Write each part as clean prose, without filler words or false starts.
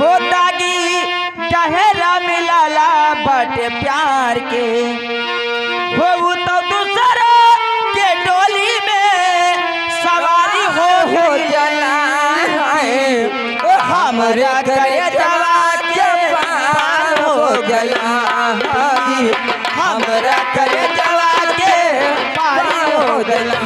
हो दागी टहरा मिलाला बटे प्यार के हो तो दूसरा के डोली में सवारी हो जना हमरा करे जवा के पार हो गया हमरा करे जवा के पार हो गया।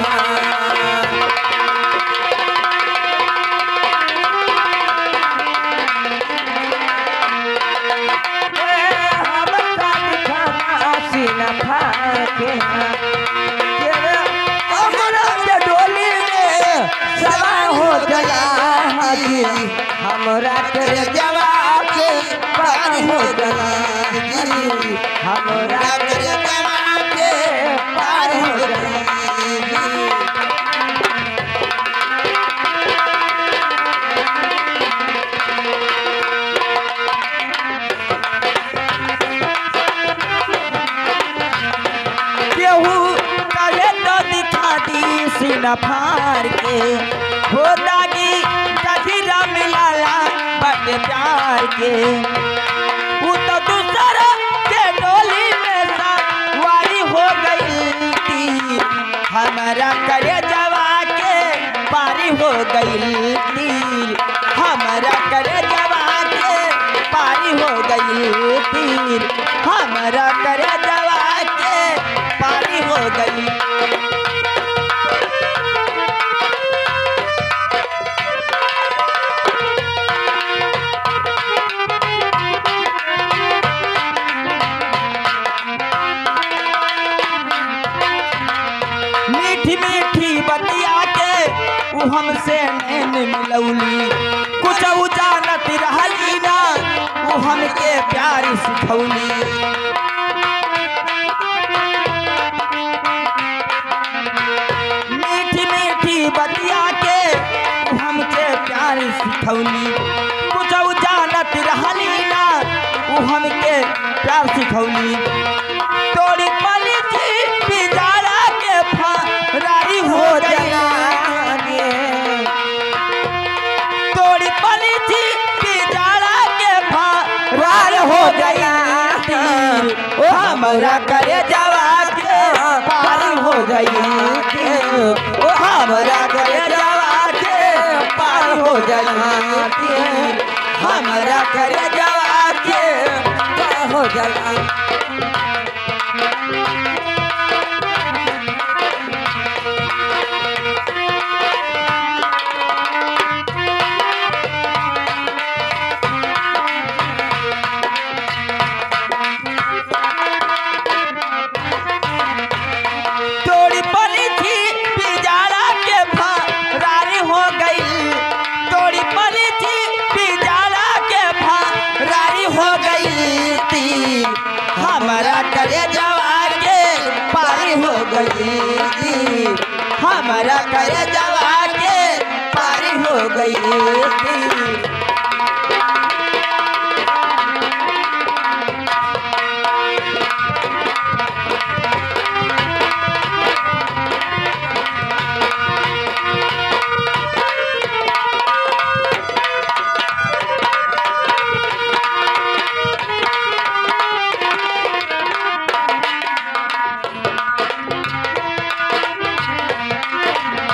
हमरा करे जवा के पार हो गया हमरा करे जवा के पार हो गया। केहू कहे तो दिखा दी सीना फाड़ के हो दागी टहरा मिलाला बटे प्यार के वो तो दूसरा के डोली में सवारी हो गई थी हमारा करे जवा के पारी हो गई थी हमारा करे जवा के पारी हो गई थी हमारा करे जवा के पारी हो गई। मीठी बतिया के वो हमसे नैन मिलौली कुछ जानत रहली ना वो हमके प्यार सिखौली मीठी बतिया के वो हमके प्यार सिखौली कुछ जानत रहली ना वो हमके प्यार सिखौली। तोरी पली थी पिजारा के फरारी हो जाना तोरी पली थी पिजारा के फरार हो गया ओ हमरा करे जवा के पार हो गई ओ हमरा करे जवा के पार हो गई हमरा करे जवा के पार हो गई। हमारा करे जवा के पारी हो गई हमारा करे जवा के पारी हो गई।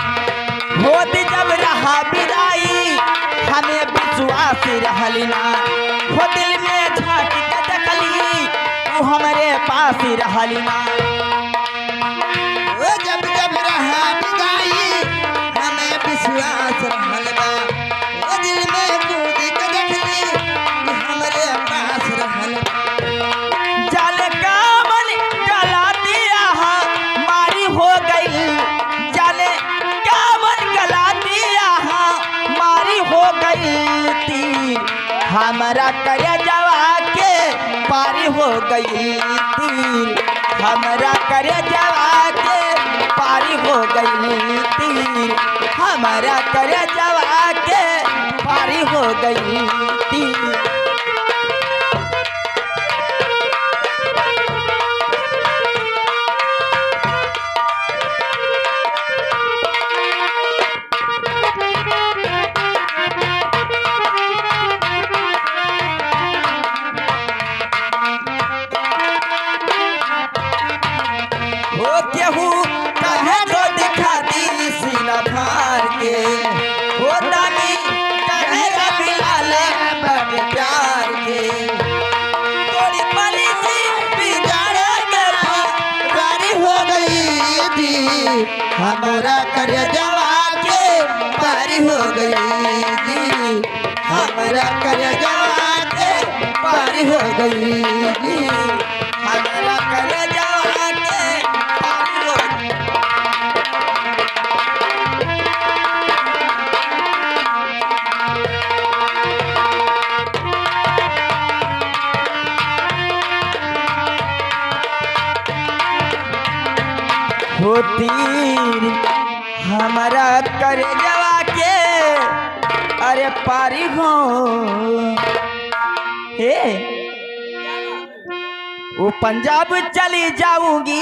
होती जब रहा बिदाई हमें विश्वास रहलिना हो दिल में झांक के देखली तू हमारे पास रहलिना जब जब रहा बिदाई हमें विश्वास रहलबा वो दिल में कूद के देखली तू हमारे पास रहलबा। जाले कामन गला दिया मारी हो गई जाले हमारा करे जवा के पारी हो गई तीर हमारा करे जवा के पारी हो गई तीर हमारा करे जवा के पारी हो गई तीर। हमारा कर जवा के पारी हो गई जी, हमारा कर जवा के पारी हो गई जी, हमारा कर जवा के पारी हो होती हमारा कर जवा के अरे पारी हो हे वो पंजाब चली जाऊंगी